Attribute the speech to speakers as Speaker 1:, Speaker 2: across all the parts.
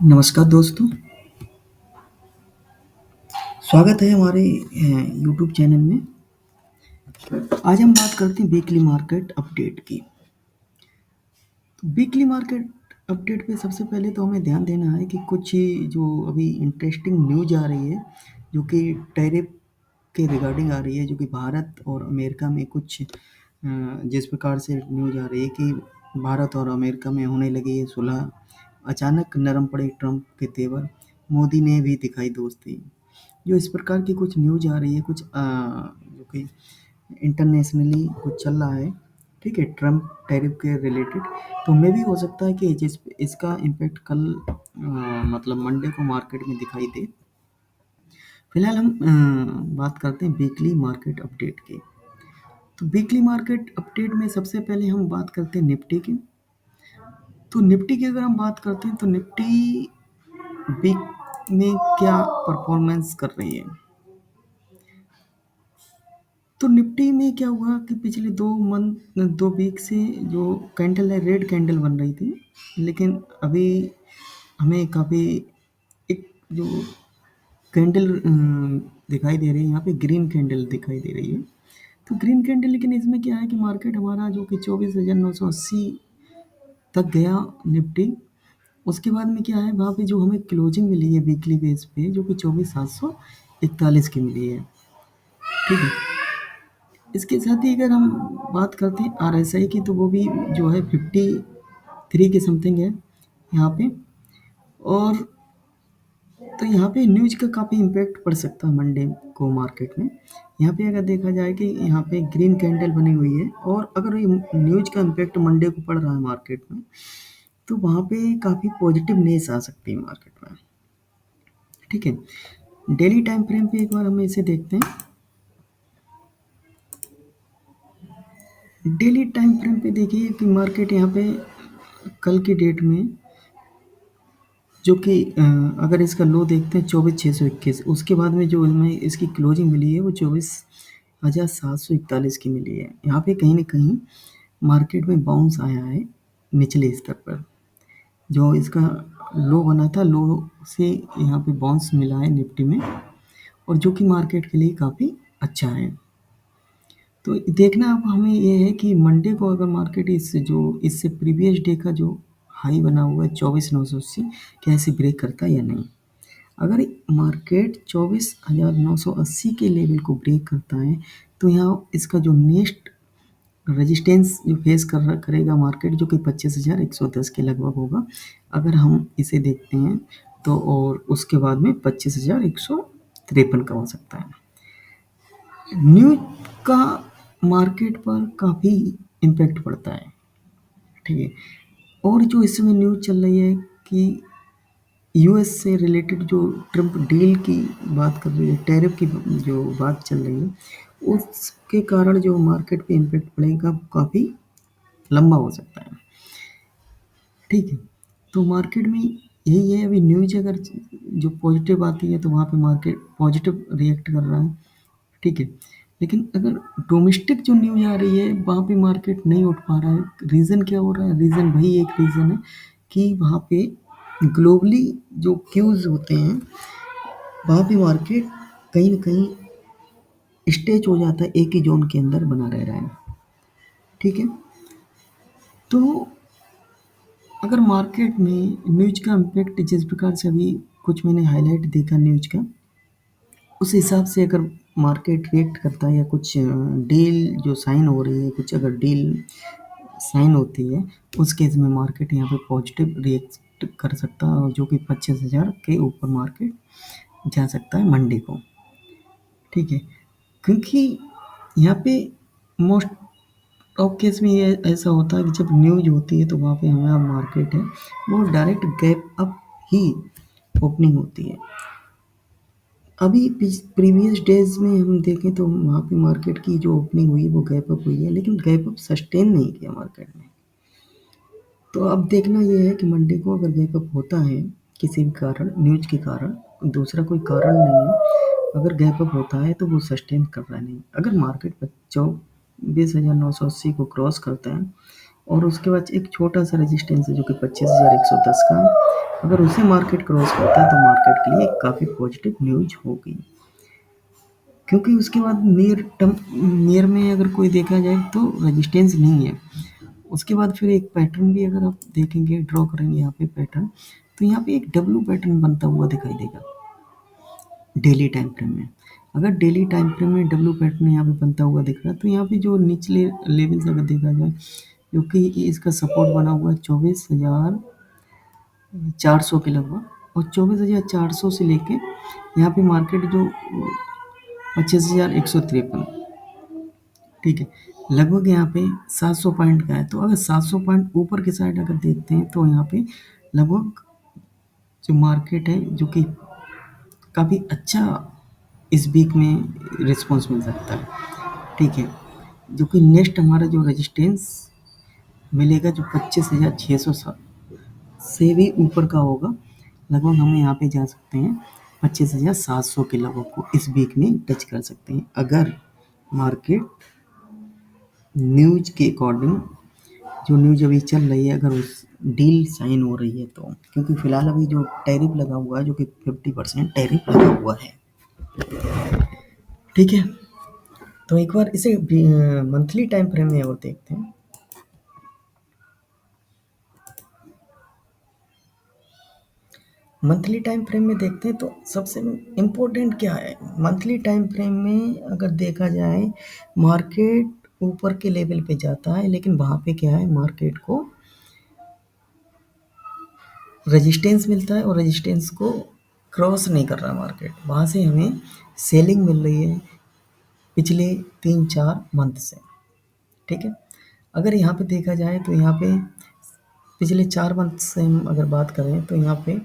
Speaker 1: नमस्कार दोस्तों, स्वागत है हमारे यूट्यूब चैनल में। आज हम बात करते हैं वीकली मार्केट अपडेट की। तो वीकली मार्केट अपडेट पे सबसे पहले तो हमें ध्यान देना है कि कुछ जो अभी इंटरेस्टिंग न्यूज़ आ रही है, जो कि टैरिफ के रिगार्डिंग आ रही है, जो कि भारत और अमेरिका में कुछ जिस प्रकार से न्यूज़ आ रही है कि भारत और अमेरिका में होने लगी है सुलह, अचानक नरम पड़े ट्रंप के तेवर, मोदी ने भी दिखाई दोस्ती। जो इस प्रकार की कुछ न्यूज़ आ रही है, कुछ जो कि इंटरनेशनली कुछ चल रहा है, ठीक है, ट्रम्प टैरिफ के रिलेटेड। तो मे भी हो सकता है कि जिस इसका इम्पैक्ट कल मतलब मंडे को मार्केट में दिखाई दे। फिलहाल हम बात करते हैं वीकली मार्केट अपडेट की। तो वीकली मार्केट अपडेट में सबसे पहले हम बात करते हैं निफ्टी की। तो निफ्टी की अगर हम बात करते हैं तो निफ्टी वीक में क्या परफॉर्मेंस कर रही है। तो निफ्टी में क्या हुआ कि पिछले 2 वीक से जो कैंडल है, रेड कैंडल बन रही थी, लेकिन अभी हमें काफ़ी एक जो कैंडल दिखाई दे रही है, यहाँ पे ग्रीन कैंडल दिखाई दे रही है। तो ग्रीन कैंडल, लेकिन इसमें क्या है कि मार्केट हमारा जो कि 24,980 तक गया निफ्टी। उसके बाद में क्या है, वहाँ पे जो हमें क्लोजिंग मिली है वीकली बेस पे, जो कि 24,741 की मिली है, ठीक है। इसके साथ ही अगर हम बात करते हैं आरएसआई की, तो वो भी जो है 53 के समथिंग है यहाँ पे। और तो यहाँ पे न्यूज़ का काफ़ी इम्पैक्ट पड़ सकता है मंडे को मार्केट में। यहाँ पे अगर देखा जाए कि यहाँ पे ग्रीन कैंडल बनी हुई है, और अगर ये न्यूज़ का इम्पैक्ट मंडे को पड़ रहा है मार्केट में, तो वहाँ पे काफ़ी पॉजिटिवनेस आ सकती है मार्केट में, ठीक है। डेली टाइम फ्रेम पे एक बार हम इसे देखते हैं। डेली टाइम फ्रेम पे देखिए कि मार्केट यहाँ पे कल की डेट में, जो कि अगर इसका लो देखते हैं 24,621, उसके बाद में जो हमें इसकी क्लोजिंग मिली है वो 24,741 की मिली है। यहाँ पे कहीं न कहीं मार्केट में बाउंस आया है निचले स्तर पर। जो इसका लो बना था, लो से यहाँ पे बाउंस मिला है निफ्टी में, और जो कि मार्केट के लिए काफ़ी अच्छा है। तो देखना अब हमें ये है कि मंडे को अगर मार्केट इससे प्रीवियस डे का जो हाई बना हुआ है 24,980, क्या इसे ब्रेक करता है या नहीं। अगर मार्केट 24,980 के लेवल को ब्रेक करता है, तो यहाँ इसका जो नेक्स्ट रेजिस्टेंस जो फेस करेगा मार्केट, जो कि 25,110 के लगभग होगा अगर हम इसे देखते हैं तो, और उसके बाद में 25,153 का हो सकता है। न्यूज़ का मार्केट पर काफ़ी इम्पैक्ट पड़ता है, ठीक है। और जो इस समय न्यूज़ चल रही है कि यूएस से रिलेटेड जो ट्रम्प डील की बात कर रही है, टैरिफ की जो बात चल रही है, उसके कारण जो मार्केट पे इम्पैक्ट पड़ेगा काफ़ी लंबा हो सकता है, ठीक है। तो मार्केट में यही है, अभी न्यूज़ अगर जो पॉजिटिव आती है तो वहाँ पे मार्केट पॉजिटिव रिएक्ट कर रहा है, ठीक है। लेकिन अगर डोमेस्टिक जो न्यूज़ आ रही है, वहाँ पे मार्केट नहीं उठ पा रहा है। रीज़न क्या हो रहा है? रीज़न वही एक रीज़न है कि वहाँ पे ग्लोबली जो क्यूज़ होते हैं, वहाँ पे मार्केट कहीं न कहीं स्टेज हो जाता है, एक ही ज़ोन के अंदर बना रह रहा है, ठीक है। तो अगर मार्केट में न्यूज़ का इम्पैक्ट जिस प्रकार से अभी कुछ मैंने हाइलाइट देखा न्यूज़ का, उस हिसाब से अगर मार्केट रिएक्ट करता है, या कुछ डील जो साइन हो रही है, कुछ अगर डील साइन होती है, उस केस में मार्केट यहाँ पे पॉजिटिव रिएक्ट कर सकता है, और जो कि 25,000 के ऊपर मार्केट जा सकता है मंडे को, ठीक है। क्योंकि यहाँ पे मोस्ट ऑफ केस में ये ऐसा होता है कि जब न्यूज़ होती है तो वहाँ पे हमारा मार्केट है वो डायरेक्ट गैप अप ही ओपनिंग होती है। अभी प्रीवियस डेज में हम देखें तो वहाँ पे मार्केट की जो ओपनिंग हुई वो गैप अप हुई है, लेकिन गैप अप सस्टेन नहीं किया मार्केट ने। तो अब देखना ये है कि मंडे को अगर गैप अप होता है किसी भी कारण, न्यूज़ के कारण, दूसरा कोई कारण नहीं है, अगर गैप अप होता है तो वो सस्टेन कर रहा नहीं। अगर मार्केट 24,980 को क्रॉस करता है, और उसके बाद एक छोटा सा रेजिस्टेंस है जो कि 25,110 का है। अगर उसे मार्केट क्रॉस करता है तो मार्केट के लिए काफ़ी पॉजिटिव न्यूज होगी, क्योंकि उसके बाद नियर में अगर कोई देखा जाए तो रेजिस्टेंस नहीं है। उसके बाद फिर एक पैटर्न भी अगर आप देखेंगे, ड्रॉ करेंगे यहाँ पे पैटर्न, तो यहाँ पे एक डब्लू पैटर्न बनता हुआ दिखाई देगा डेली टाइम फ्रेम में। अगर डेली टाइम फ्रेम में डब्लू पैटर्न यहाँ पे बनता हुआ दिख रहा है, तो यहाँ पे जो निचले लेवल्स अगर देखा जाए, जो कि इसका सपोर्ट बना हुआ है 24,400 के लगभग, और 24,400 से लेके यहाँ पे मार्केट जो 25,153, ठीक है, लगभग यहाँ पे 700 पॉइंट का है। तो अगर 700 पॉइंट ऊपर की साइड अगर देखते हैं तो यहाँ पे लगभग जो मार्केट है जो कि काफ़ी अच्छा इस वीक में रिस्पॉन्स मिल सकता है, ठीक है। जो कि नेक्स्ट हमारा जो रेजिस्टेंस मिलेगा जो 25,600 से भी ऊपर का होगा, लगभग हम यहाँ पे जा सकते हैं 25,700 के लगभग को इस वीक में टच कर सकते हैं, अगर मार्केट न्यूज के अकॉर्डिंग, जो न्यूज अभी चल रही है, अगर उस डील साइन हो रही है तो, क्योंकि फिलहाल अभी जो टैरिफ लगा हुआ है जो कि 50% टैरिफ लगा हुआ है, ठीक है। तो एक बार इसे मंथली टाइम फ्रेम में और देखते हैं। मंथली टाइम फ्रेम में देखते हैं तो सबसे इम्पोर्टेंट क्या है मंथली टाइम फ्रेम में, अगर देखा जाए मार्केट ऊपर के लेवल पे जाता है, लेकिन वहाँ पे क्या है, मार्केट को रेजिस्टेंस मिलता है और रेजिस्टेंस को क्रॉस नहीं कर रहा मार्केट, वहाँ से हमें सेलिंग मिल रही है पिछले 3-4 मंथ से, ठीक है। अगर यहाँ पे देखा जाए तो यहाँ पे पिछले 4 मंथ से हम अगर बात करें तो यहाँ पे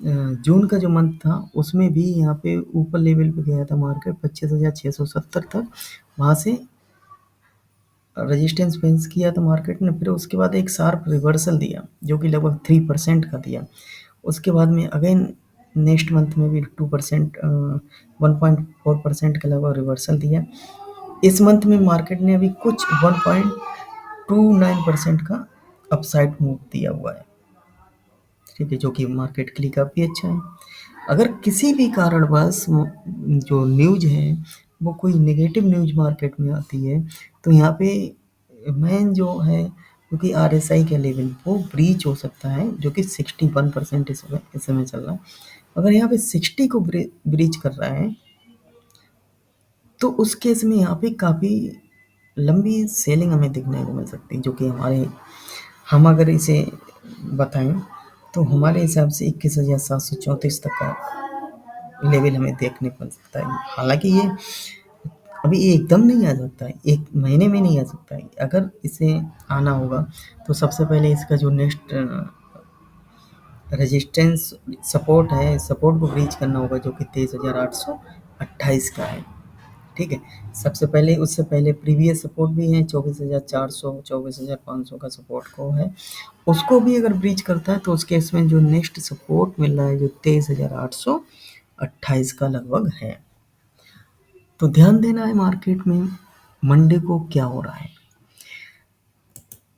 Speaker 1: जून का जो मंथ था उसमें भी यहाँ पे ऊपर लेवल पे गया था मार्केट 25,670 तक, वहाँ से रेजिस्टेंस फेस किया था मार्केट ने, फिर उसके बाद एक शार्प रिवर्सल दिया जो कि लगभग 3% का दिया। उसके बाद में अगेन नेक्स्ट मंथ में भी 2%, 1.4% का लगभग रिवर्सल दिया। इस मंथ में मार्केट ने अभी कुछ 1.29% का अपसाइड मूव दिया हुआ है, ठीक है, जो कि मार्केट के लिए काफ़ी अच्छा है। अगर किसी भी कारणवश जो न्यूज है वो कोई नेगेटिव न्यूज मार्केट में आती है, तो यहाँ पे मेन जो है, क्योंकि आरएसआई का लेवल वो ब्रीच हो सकता है जो कि 61% इस समय चल रहा है। अगर यहाँ पे 60 को ब्रीच कर रहा है तो उस केस में यहाँ पे काफ़ी लंबी सेलिंग हमें देखने को मिल सकती है, जो कि हम अगर इसे बताएं तो हमारे हिसाब से 21,734 तक का लेवल हमें देखने को मिल सकता है। हालांकि ये अभी ये एकदम नहीं आ सकता है, एक महीने में नहीं आ सकता है। अगर इसे आना होगा तो सबसे पहले इसका जो नेक्स्ट रेजिस्टेंस सपोर्ट है, सपोर्ट को ब्रीच करना होगा जो कि 23,828 का है, ठीक है। सबसे पहले उससे पहले प्रीवियस सपोर्ट भी है 24,400, 24,500 का सपोर्ट को है, उसको भी अगर ब्रीच करता है तो उसके इसमें जो नेक्स्ट सपोर्ट मिल रहा है जो 23,828 का लगभग है। तो ध्यान देना है मार्केट में मंडे को क्या हो रहा है,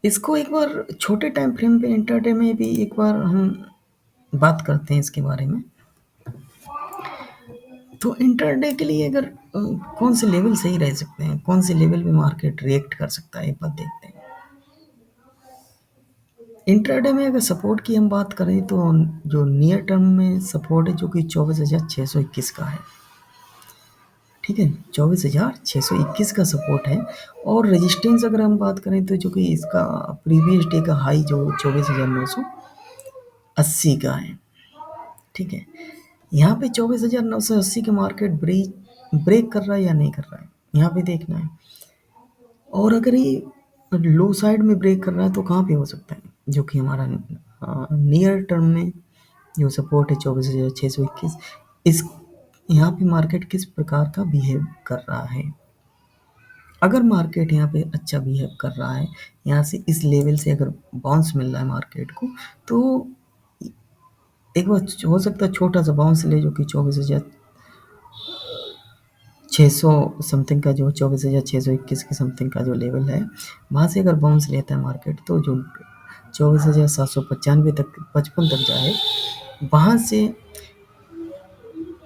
Speaker 1: इसको एक बार छोटे टाइम फ्रेम पे इंटरडे में भी एक बार हम बात करते हैं इसके बारे में। तो इंटरडे के लिए अगर कौन से लेवल सही रह सकते हैं, कौन से लेवल पे मार्केट रिएक्ट कर सकता है, एक बार देखते हैं। इंटरडे में अगर सपोर्ट की हम बात करें तो जो नियर टर्म में सपोर्ट है जो कि 24,621 का है, ठीक है, 24,621 का सपोर्ट है। और रेजिस्टेंस अगर हम बात करें तो जो कि इसका प्रीवियस डे का हाई जो 24,980 का है, ठीक है। यहाँ पे 24,980 के मार्केट ब्रेक कर रहा है या नहीं कर रहा है, यहाँ पे देखना है। और अगर ये लो साइड में ब्रेक कर रहा है तो कहाँ पे हो सकता है, जो कि हमारा नियर टर्म में जो सपोर्ट है 24,621, इस यहाँ पे मार्केट किस प्रकार का बिहेव कर रहा है। अगर मार्केट यहाँ पे अच्छा बिहेव कर रहा है, यहाँ से इस लेवल से अगर बाउंस मिल रहा है मार्केट को, तो एक बार हो सकता है छोटा सा बाउंस ले जो कि 24,600 600 समथिंग का, जो 24,621 के समथिंग का जो लेवल है, वहाँ से अगर बाउंस लेता है मार्केट तो जो 24,795 तक, 55 तक जाए, वहाँ से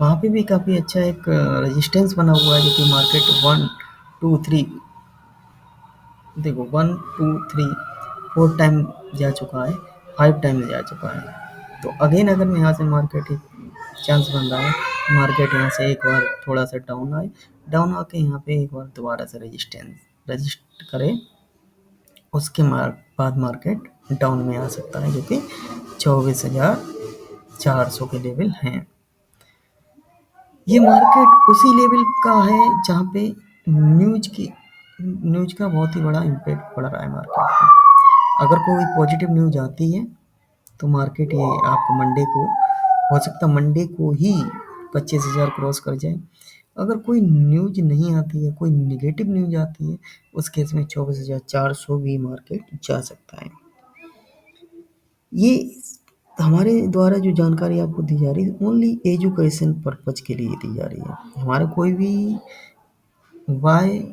Speaker 1: वहाँ पे भी काफ़ी अच्छा एक रेजिस्टेंस बना हुआ है, जो कि मार्केट 1 2 3 देखो 1 2 3 4 टाइम जा चुका है, 5 टाइम जा चुका है। तो अगेन अगर मैं यहाँ से मार्केट चांस बन रहा है, मार्केट यहाँ से एक बार थोड़ा सा डाउन आए, डाउन आके यहाँ पे एक बार दोबारा से रेजिस्टेंस रजिस्ट करे, उसके बाद मार्केट डाउन में आ सकता है, जो कि 24,400 के लेवल हैं। ये मार्केट उसी लेवल का है जहाँ पे न्यूज का बहुत ही बड़ा इम्पैक्ट पड़ रहा है मार्केट पे। अगर कोई पॉजिटिव न्यूज आती है तो मार्केट ये आपको मंडे को, हो सकता है मंडे को ही 25,000 क्रॉस कर जाए। अगर कोई न्यूज नहीं आती है, कोई नेगेटिव न्यूज आती है, उस केस में 24,400 भी मार्केट जा सकता है। ये हमारे द्वारा जो जानकारी आपको दी जा रही है, ओनली एजुकेशन पर्पज के लिए दी जा रही है। हमारा कोई भी बाय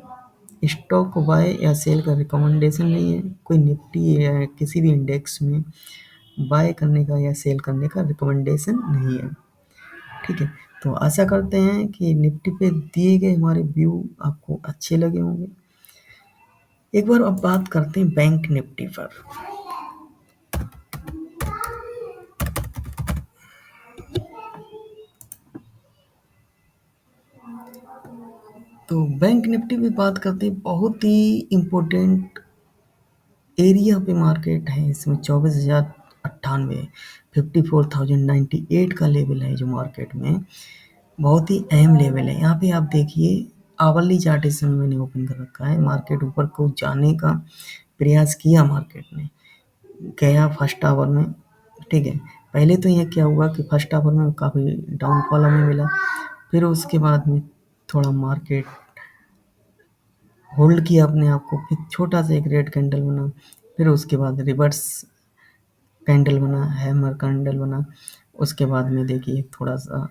Speaker 1: स्टॉक बाय या सेल का रिकमेंडेशन नहीं है, कोई निफ्टी या किसी भी इंडेक्स में बाय करने का या सेल करने का रिकमेंडेशन नहीं है। ठीक है, तो आशा करते हैं कि निफ्टी पे दिए गए हमारे व्यू आपको अच्छे लगे होंगे। एक बार अब बात करते हैं बैंक निफ्टी पर। तो बैंक निफ्टी पे बात करते हैं, बहुत ही इम्पोर्टेंट एरिया पे मार्केट है। इसमें 24,098 54,098 का लेवल है, जो मार्केट में बहुत ही अहम लेवल है। यहाँ पे आप देखिए, आवरली चार्ट इस समय मैंने ओपन कर रखा है। मार्केट ऊपर को जाने का प्रयास किया, मार्केट ने गया फर्स्ट आवर में। ठीक है, पहले तो यह क्या हुआ कि फर्स्ट आवर में काफ़ी डाउनफॉल हमें मिला, फिर उसके बाद में थोड़ा मार्केट होल्ड किया अपने आप को, फिर छोटा सा एक रेड कैंडल बना, फिर उसके बाद रिवर्स कैंडल बना, हैमर कैंडल बना। उसके बाद में देखिए थोड़ा सा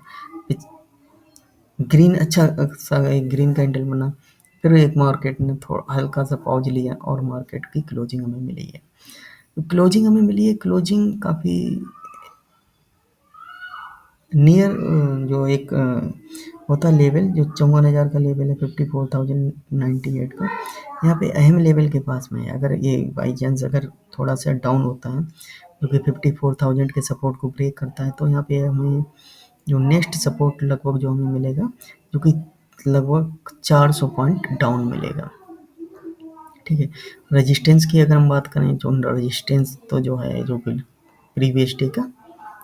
Speaker 1: ग्रीन, अच्छा सा एक ग्रीन कैंडल बना, फिर एक मार्केट ने थोड़ा हल्का सा पॉज लिया और मार्केट की क्लोजिंग हमें मिली है। क्लोजिंग हमें मिली है, क्लोजिंग काफ़ी नियर, जो एक होता लेवल, जो 54,000 का लेवल है, 54,098 का, यहाँ पे अहम लेवल के पास में है। अगर ये बाई चांस अगर थोड़ा सा डाउन होता है, जो कि 54,000 के सपोर्ट को ब्रेक करता है, तो यहाँ पे हमें जो नेक्स्ट सपोर्ट लगभग जो हमें मिलेगा, जो कि लगभग 400 पॉइंट डाउन मिलेगा। ठीक है, रेजिस्टेंस की अगर हम बात करें, जो रेजिस्टेंस तो जो है, जो कि प्रीवियस डे का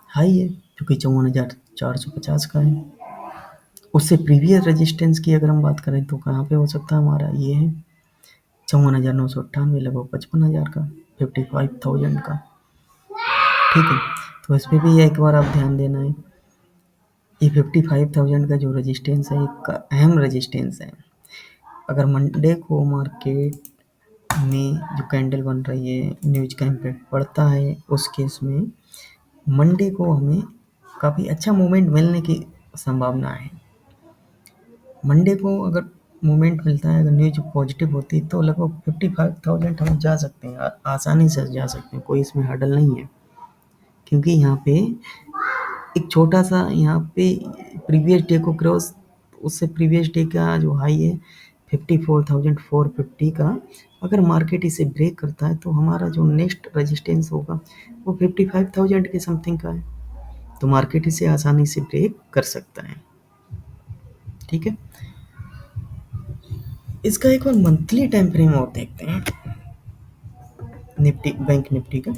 Speaker 1: हाई है, जो कि 54,450 का है। उससे प्रीवियस रेजिस्टेंस की अगर हम बात करें तो कहाँ पे हो सकता है हमारा, ये है 54,998, लगभग 55,000 का, 55,000 का। ठीक है, तो इस पे भी एक बार आप ध्यान देना है, ये 55,000 का जो रेजिस्टेंस है, एक अहम रेजिस्टेंस है। अगर मंडे को मार्केट में जो कैंडल बन रही है, न्यूज का इम्पैक्ट पड़ता है, उस केस में मंडे को हमें काफ़ी अच्छा मूवमेंट मिलने की संभावना है। मंडे को अगर मूवमेंट मिलता है, अगर न्यूज पॉजिटिव होती है, तो लगभग 55,000 हम जा सकते हैं, आसानी से जा सकते हैं, कोई इसमें हर्डल नहीं है। क्योंकि यहाँ पे एक छोटा सा, यहाँ पे प्रीवियस डे को क्रॉस, उससे प्रीवियस डे का जो हाई है 54,450 का, अगर मार्केट इसे ब्रेक करता है, तो हमारा जो नेक्स्ट रेजिस्टेंस होगा वो 55,000 के समथिंग का है। तो मार्केट इसे आसानी से ब्रेक कर सकता है। ठीक है, इसका एक बार मंथली टाइम फ्रेम और देखते हैं, निफ्टी, बैंक निफ्टी का।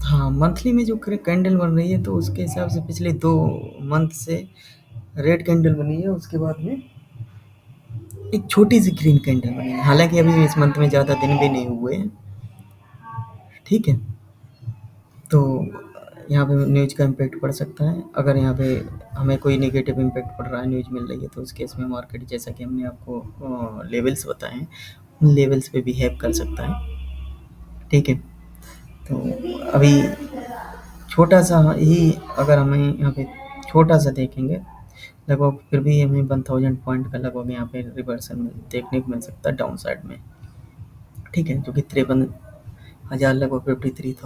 Speaker 1: हाँ, मंथली में जो कैंडल बन रही है, तो उसके हिसाब से पिछले 2 मंथ से रेड कैंडल बनी है, उसके बाद में एक छोटी सी ग्रीन कैंडल बनी है। हालांकि अभी इस मंथ में ज़्यादा दिन भी नहीं हुए हैं। ठीक है, तो यहाँ पे न्यूज का इम्पैक्ट पड़ सकता है। अगर यहाँ पे हमें कोई नेगेटिव इम्पैक्ट पड़ रहा है, न्यूज मिल रही है, तो उस केस में मार्केट, जैसा कि हमने आपको लेवल्स बताए हैं, लेवल्स पे बिहेव कर सकता है। ठीक है, तो अभी छोटा सा ही अगर हमें यहाँ पे छोटा सा देखेंगे, लगभग फिर भी हमें 1000 पॉइंट का लगभग यहाँ पे रिवर्सल देखने को मिल सकता है डाउन साइड में। ठीक है, जो कि 53,000 लगभग 53,000